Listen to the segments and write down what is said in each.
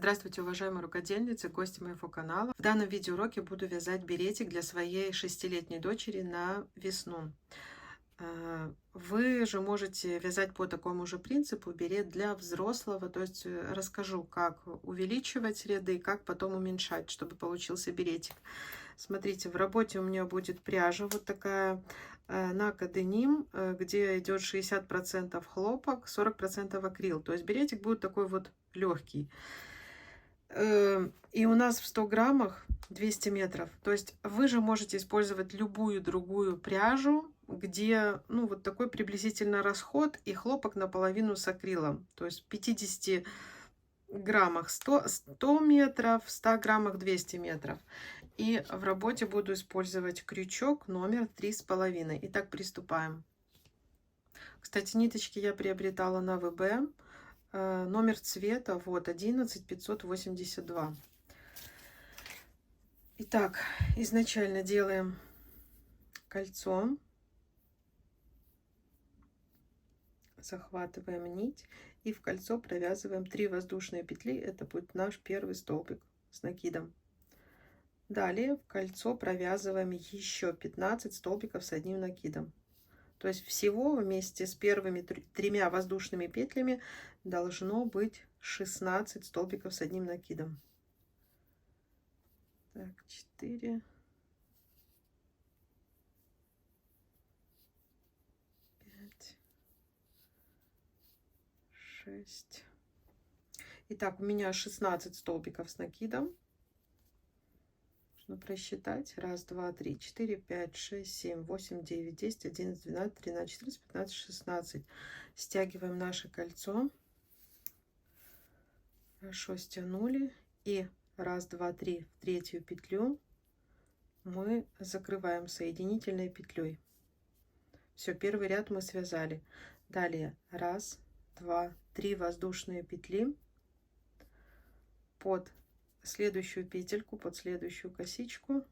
Здравствуйте, уважаемые рукодельницы, гости моего канала. В данном видеоуроке буду вязать беретик для своей 6-летней дочери на весну. Вы же можете вязать по такому же принципу берет для взрослого, то есть расскажу, как увеличивать ряды, как потом уменьшать, чтобы получился беретик. Смотрите, в работе у меня будет пряжа вот такая Нака Деним, где идет 60% хлопок, 40% акрил. То есть беретик будет такой вот легкий. И у нас в 100 граммах 200 метров. То есть вы же можете использовать любую другую пряжу, где, ну, вот такой приблизительно расход, и хлопок наполовину с акрилом. То есть в 50 граммах 100 метров, в 100 граммах 200 метров. И в работе буду использовать крючок номер 3,5. Итак, приступаем. Кстати, ниточки я приобретала на ВБ. Номер цвета вот 11582. Итак, изначально делаем кольцо, захватываем нить и в кольцо провязываем 3 воздушные петли. Это будет наш первый столбик с накидом. Далее в кольцо провязываем еще 15 столбиков с одним накидом. То есть всего вместе с первыми 3 воздушными петлями должно быть 16 столбиков с одним накидом. Так, 4, 5, 6. Итак, у меня 16 столбиков с накидом. Нужно просчитать. 1, 2, 3, 4, 5, 6, 7, 8, 9, 10, 11, 12, 13, 14, 15, 16. Стягиваем наше кольцо. Хорошо стянули. И 1, 2, 3 в третью петлю мы закрываем соединительной петлей. Все, первый ряд мы связали. Далее 1, 2, 3 воздушные петли под следующую петельку, под следующую косичку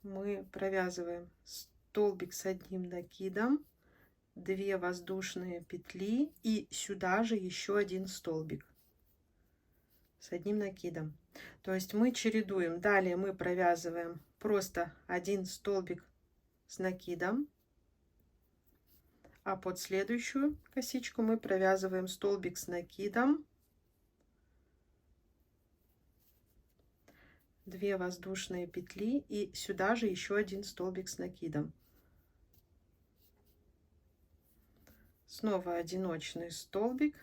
мы провязываем столбик с одним накидом, 2 воздушные петли и сюда же еще один столбик с одним накидом. То есть мы чередуем. Далее мы провязываем просто один столбик с накидом, а под следующую косичку мы провязываем столбик с накидом, 2 воздушные петли и сюда же еще один столбик с накидом. Снова одиночный столбик.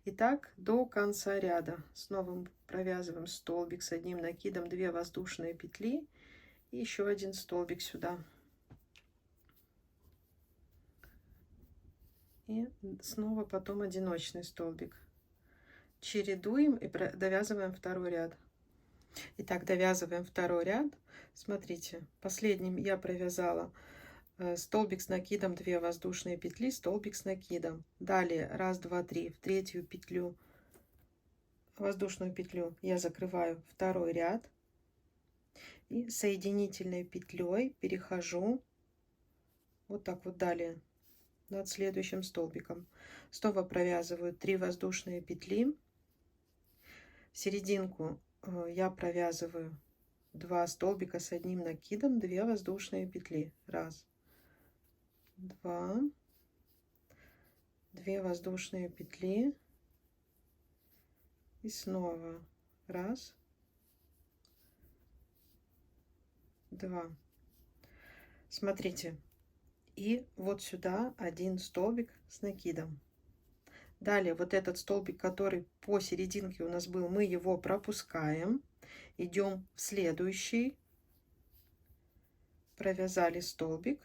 И так до конца ряда. Снова провязываем столбик с одним накидом, 2 воздушные петли и еще один столбик сюда. И снова потом одиночный столбик. Чередуем и довязываем второй ряд. Итак, довязываем второй ряд. Смотрите, последним я провязала столбик с накидом, 2 воздушные петли, столбик с накидом. Далее 1, 2, 3 в третью петлю, воздушную петлю я закрываю второй ряд и соединительной петлей перехожу вот так вот далее над следующим столбиком. Снова провязываю 3 воздушные петли, в серединку я провязываю 2 столбика с одним накидом, 2 воздушные петли. 1, 2, 2 воздушные петли и снова 1, 2. Смотрите, и вот сюда один столбик с накидом. Далее вот этот столбик, который посерединке у нас был, мы его пропускаем, идем в следующий, провязали столбик.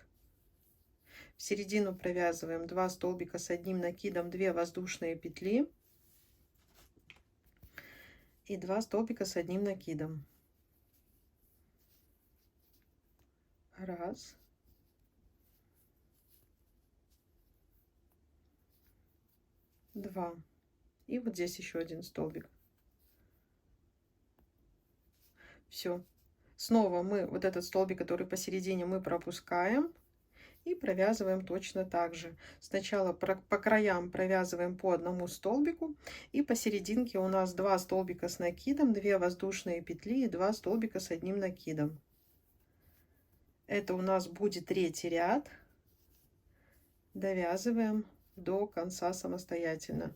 В середину провязываем 2 столбика с одним накидом, 2 воздушные петли и 2 столбика с одним накидом. 1, 2. И вот здесь еще один столбик. Все. Снова мы вот этот столбик, который посередине, мы пропускаем. И провязываем точно так же. Сначала по краям провязываем по одному столбику. И посерединке у нас 2 столбика с накидом, 2 воздушные петли и 2 столбика с одним накидом. Это у нас будет третий ряд. Довязываем до конца самостоятельно.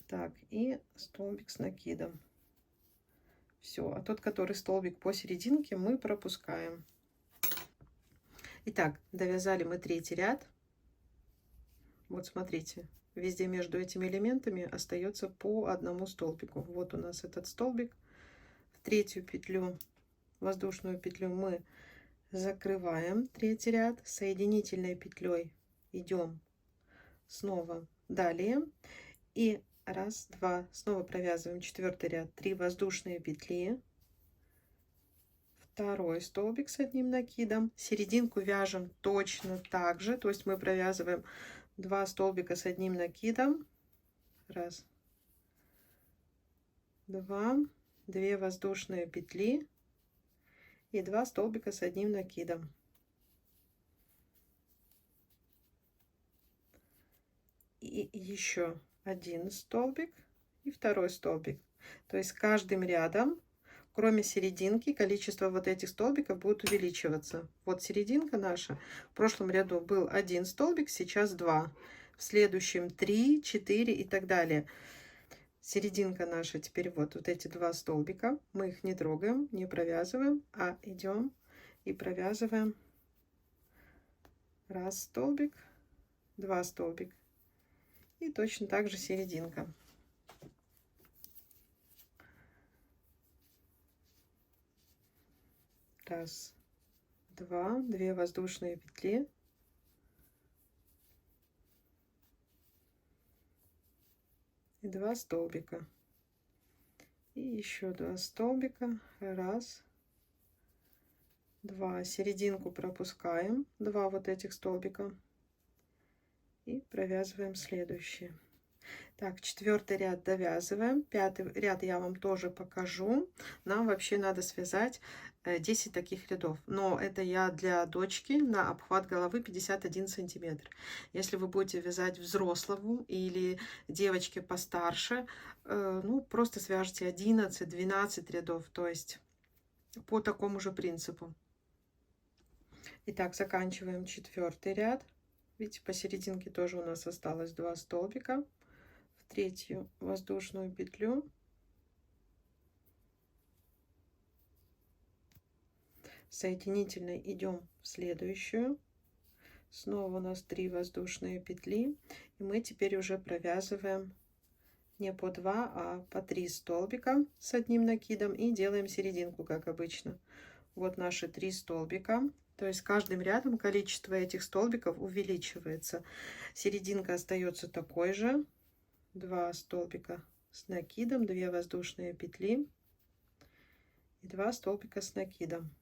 Так, и столбик с накидом. Все, а тот, который столбик посерединке, мы пропускаем. Итак, довязали мы третий ряд. Вот смотрите, везде между этими элементами остается по одному столбику. Вот у нас этот столбик. В третью петлю, воздушную петлю, мы закрываем третий ряд. Соединительной петлей идем снова далее. И раз, два, снова провязываем четвертый ряд, 3 воздушные петли, второй столбик с одним накидом, серединку вяжем точно так же, то есть мы провязываем 2 столбика с одним накидом, раз, два, 2 воздушные петли и 2 столбика с одним накидом. И еще один столбик и второй столбик. То есть каждым рядом, кроме серединки, количество вот этих столбиков будет увеличиваться. Вот серединка наша. В прошлом ряду был 1 столбик, сейчас 2. В следующем 3, 4 и так далее. Серединка наша теперь вот эти 2 столбика. Мы их не трогаем, не провязываем, а идем и провязываем. Раз столбик, 2 столбика. И точно так же серединка. Раз, два, 2 воздушные петли. И 2 столбика. И еще 2 столбика. Раз, два. Серединку пропускаем. 2 вот этих столбика. И провязываем следующие. Так, четвертый ряд довязываем. Пятый ряд я вам тоже покажу. Нам вообще надо связать 10 таких рядов. Но это я для дочки на обхват головы 51 сантиметр. Если вы будете вязать взрослому или девочке постарше, ну, просто свяжите 11-12 рядов. То есть по такому же принципу. Итак, заканчиваем четвертый ряд. Видите, посерединке тоже у нас осталось 2 столбика. В третью воздушную петлю. Соединительной идем в следующую. Снова у нас 3 воздушные петли. И мы теперь уже провязываем не по 2, а по 3 столбика с одним накидом. И делаем серединку, как обычно. Вот наши 3 столбика. То есть каждым рядом количество этих столбиков увеличивается. Серединка остается такой же. 2 столбика с накидом, 2 воздушные петли и 2 столбика с накидом.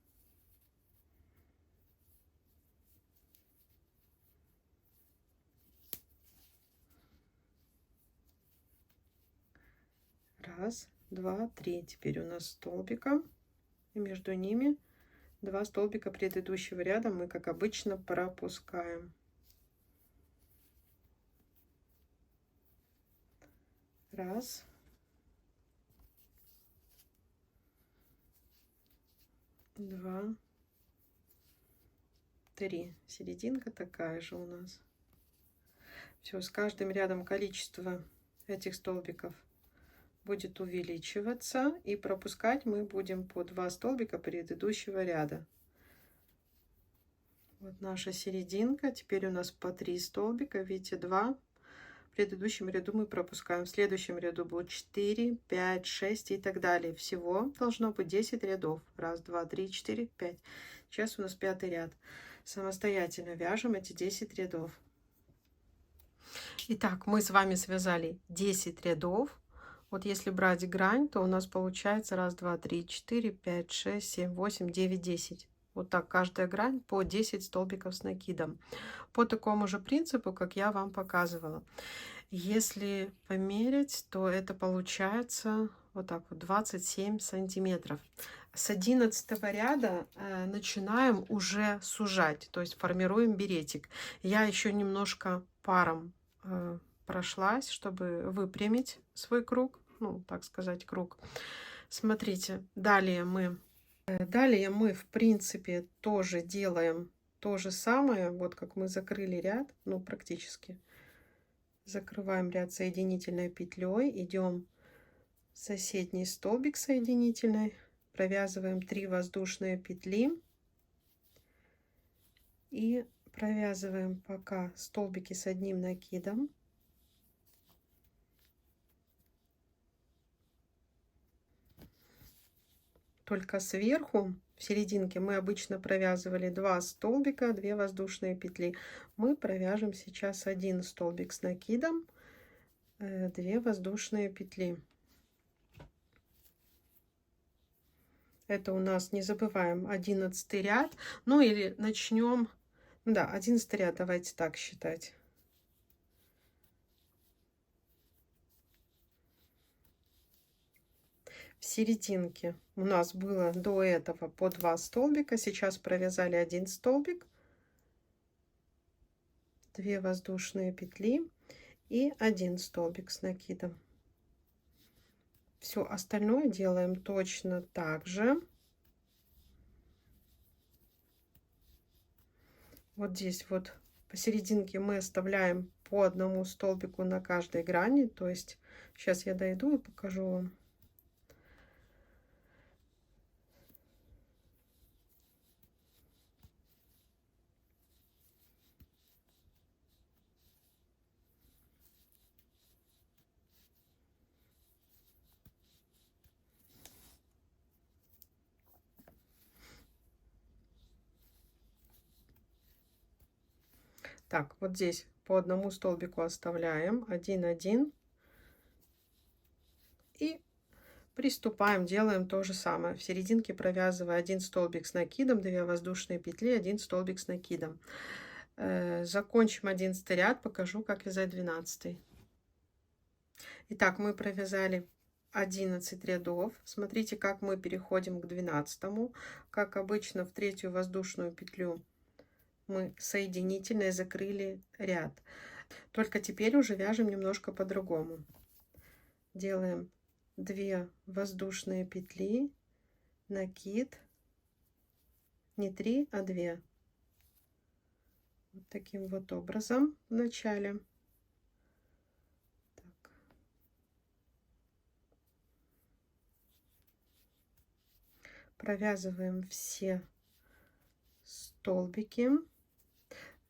Раз, два, 3. Теперь у нас столбика. И между ними 2 столбика предыдущего ряда мы, как обычно, пропускаем. Раз. Два. 3. Серединка такая же у нас. Все, с каждым рядом количество этих столбиков будет увеличиваться, и пропускать мы будем по 2 столбика предыдущего ряда. Вот наша серединка. Теперь у нас по 3 столбика. Видите, 2. В предыдущем ряду мы пропускаем. В следующем ряду будет 4, 5, 6 и так далее. Всего должно быть 10 рядов. Раз, два, 3, 4, 5. Сейчас у нас 5-й ряд. Самостоятельно вяжем эти 10 рядов. Итак, мы с вами связали 10 рядов. Вот если брать грань, то у нас получается 1, 2, 3, 4, 5, 6, 7, 8, 9, 10. Вот так каждая грань по 10 столбиков с накидом. По такому же принципу, как я вам показывала. Если померить, то это получается вот так вот 27 сантиметров. с 11 ряда начинаем уже сужать, то есть формируем беретик. Я еще немножко паром прошлась, чтобы выпрямить свой круг, ну, так сказать, круг. Смотрите, далее мы, в принципе, тоже делаем то же самое, вот как мы закрыли ряд, ну, практически. Закрываем ряд соединительной петлей, идем в соседний столбик соединительной, провязываем 3 воздушные петли и провязываем пока столбики с одним накидом. Только сверху, в серединке, мы обычно провязывали 2 столбика, 2 воздушные петли. Мы провяжем сейчас 1 столбик с накидом, 2 воздушные петли. Это у нас, не забываем, 11 ряд. Ну или начнем, да, 11 ряд, давайте так считать. В серединке у нас было до этого по 2 столбика, сейчас провязали 1 столбик, 2 воздушные петли и 1 столбик с накидом. Все остальное делаем точно так же. Вот здесь вот посерединке мы оставляем по 1 столбику на каждой грани, то есть сейчас я дойду и покажу вам. Так, вот здесь по 1 столбику оставляем, 1, 1. И приступаем, делаем то же самое. В серединке провязывая 1 столбик с накидом, 2 воздушные петли, 1 столбик с накидом. Закончим 11 ряд, покажу, как вязать 12. Итак, мы провязали 11 рядов. Смотрите, как мы переходим к 12. Как обычно, в 3-ю воздушную петлю мы соединительной закрыли ряд. Только теперь уже вяжем немножко по-другому. Делаем 2 воздушные петли, накид, не 3, а 2. Вот таким вот образом в начале. Так. Провязываем все столбики.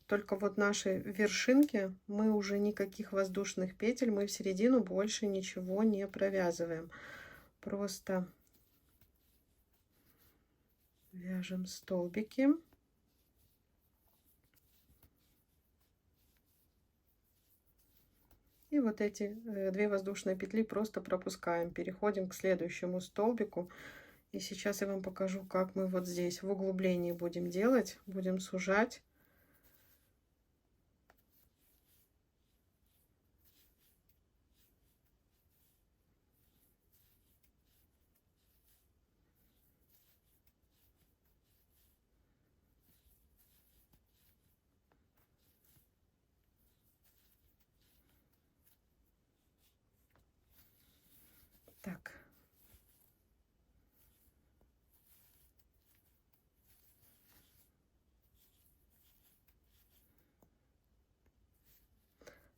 Только вот нашей вершинке мы уже никаких воздушных петель, мы в середину больше ничего не провязываем. Просто вяжем столбики. И вот эти 2 воздушные петли просто пропускаем. Переходим к следующему столбику. И сейчас я вам покажу, как мы вот здесь в углублении будем делать. Будем сужать. Так.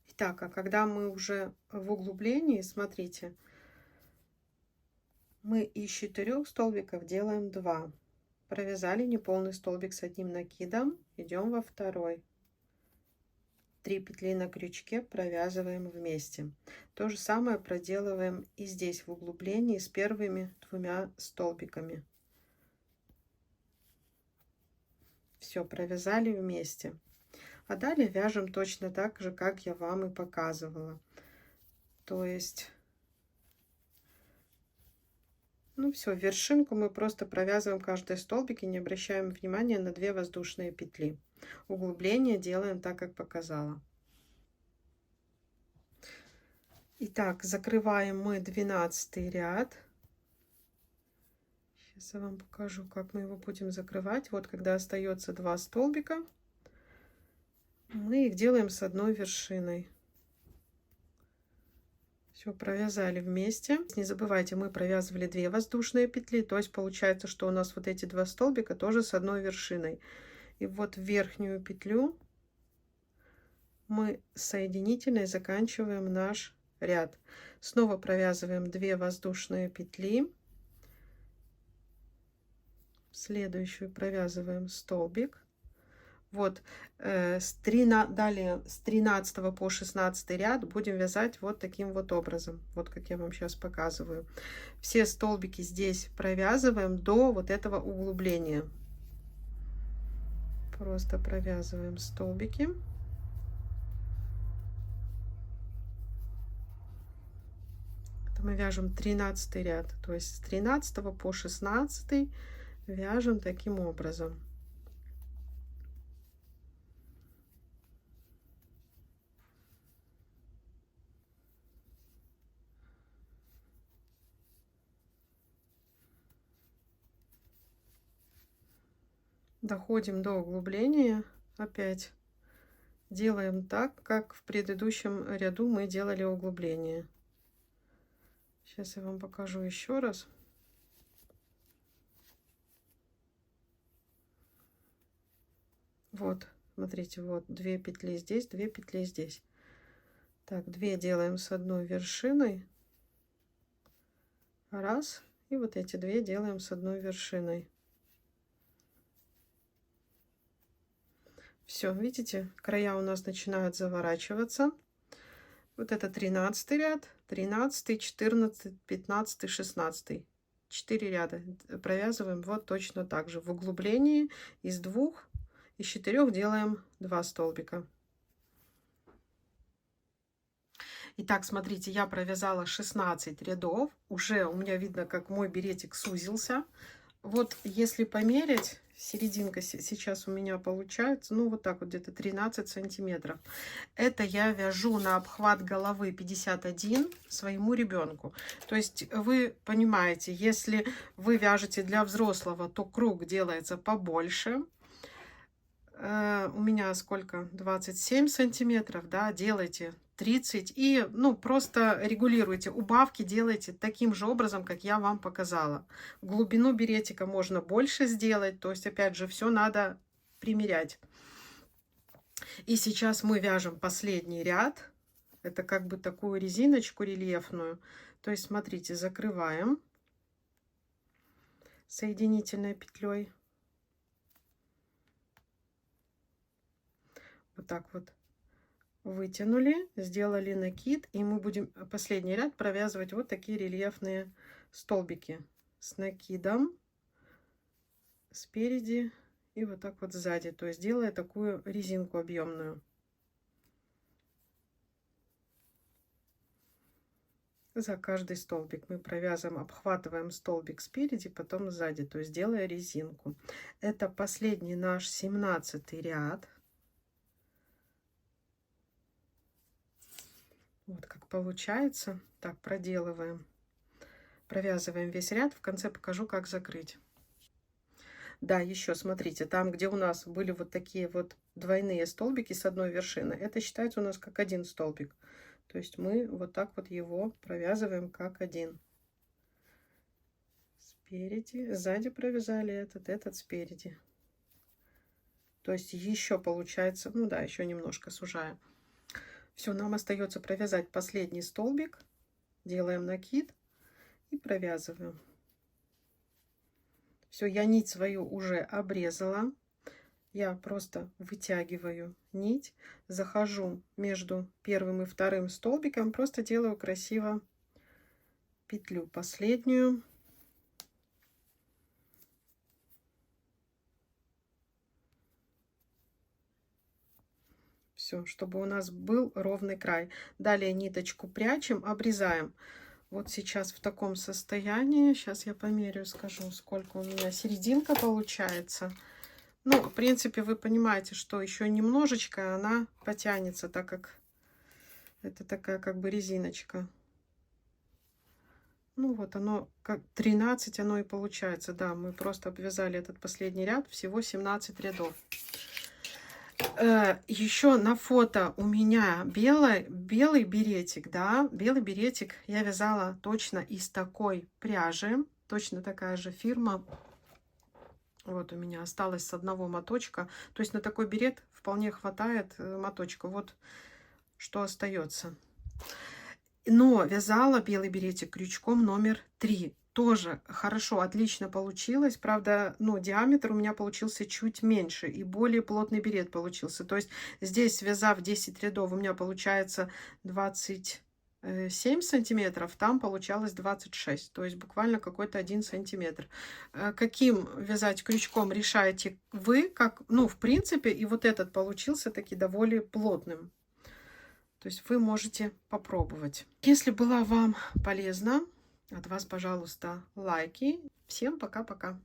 Итак, а когда мы уже в углублении, смотрите, мы из 4 столбиков делаем 2. Провязали неполный столбик с 1 накидом, идем во второй. 3 петли на крючке провязываем вместе. То же самое проделываем и здесь в углублении с первыми 2 столбиками. Все, провязали вместе. А далее вяжем точно так же, как я вам и показывала. То есть, ну все, вершинку мы просто провязываем каждый столбик и не обращаем внимания на 2 воздушные петли. Углубление делаем так, как показала. Итак, закрываем мы 12 ряд. Сейчас я вам покажу, как мы его будем закрывать. Вот когда остается 2 столбика, мы их делаем с одной вершиной. Все, провязали вместе. Не забывайте, мы провязывали 2 воздушные петли, то есть получается, что у нас вот эти 2 столбика тоже с одной вершиной. И вот в верхнюю петлю мы соединительной заканчиваем наш ряд. Снова провязываем 2 воздушные петли. Следующую провязываем столбик. Вот далее с 13 по 16 ряд будем вязать вот таким вот образом, вот как я вам сейчас показываю. Все столбики здесь провязываем до вот этого углубления. Просто провязываем столбики. Это мы вяжем 13 ряд, то есть с 13 по 16 вяжем таким образом. Доходим до углубления, опять делаем так, как в предыдущем ряду мы делали углубление. Сейчас я вам покажу еще раз. Вот, смотрите, вот 2 петли здесь, 2 петли здесь. Так, 2 делаем с одной вершиной. Раз. И вот эти 2 делаем с одной вершиной. Все, видите, края у нас начинают заворачиваться. Вот это 13 ряд, 13, 14, 15, 16. 4 ряда провязываем вот точно так же. В углублении из 2, из 4 делаем 2 столбика. Итак, смотрите, я провязала 16 рядов. Уже у меня видно, как мой беретик сузился. Вот если померить, серединка сейчас у меня получается, ну вот так вот, где-то 13 сантиметров. Это я вяжу на обхват головы 51 своему ребенку. То есть вы понимаете, если вы вяжете для взрослого, то круг делается побольше. У меня сколько? 27 сантиметров, да, делайте 30 и, ну, просто регулируйте, убавки делайте таким же образом, как я вам показала. Глубину беретика можно больше сделать, то есть, опять же, все надо примерять. И сейчас мы вяжем последний ряд, это как бы такую резиночку рельефную, то есть, смотрите, закрываем соединительной петлей. Вот так вот вытянули, сделали накид, и мы будем последний ряд провязывать вот такие рельефные столбики с накидом спереди и вот так вот сзади, то есть делая такую резинку объемную. За каждый столбик мы провязываем, обхватываем столбик спереди, потом сзади, то есть делая резинку. Это последний наш 17 ряд. Вот как получается. Так, проделываем. Провязываем весь ряд. В конце покажу, как закрыть. Да, еще смотрите, там, где у нас были вот такие вот двойные столбики с одной вершины, это считается у нас как один столбик. То есть мы вот так вот его провязываем как один. Спереди, сзади провязали этот спереди. То есть еще получается, ну да, еще немножко сужаем. Все, нам остается провязать последний столбик. Делаем накид и провязываем. Все, я нить свою уже обрезала. Я просто вытягиваю нить, захожу между первым и вторым столбиком, просто делаю красиво петлю последнюю. Все, чтобы у нас был ровный край. Далее ниточку прячем, обрезаем. Вот сейчас в таком состоянии. Сейчас я померяю, скажу, сколько у меня серединка получается. Ну, в принципе, вы понимаете, что еще немножечко она потянется, так как это такая как бы резиночка. Ну вот оно, как 13 оно и получается. Да, мы просто обвязали этот последний ряд, всего 17 рядов. Еще на фото у меня белый беретик, да, белый беретик я вязала точно из такой пряжи, точно такая же фирма. Вот у меня осталось с одного моточка, то есть на такой берет вполне хватает моточка. Вот что остается. Но вязала белый беретик крючком номер 3. Тоже хорошо, отлично получилось. Правда, ну, диаметр у меня получился чуть меньше и более плотный берет получился. То есть здесь, связав 10 рядов, у меня получается 27 сантиметров, там получалось 26. То есть буквально какой-то 1 сантиметр. Каким вязать крючком решаете вы, как, ну, в принципе, и вот этот получился таки довольно плотным. То есть вы можете попробовать. Если была вам полезна, от вас, пожалуйста, лайки. Всем пока-пока.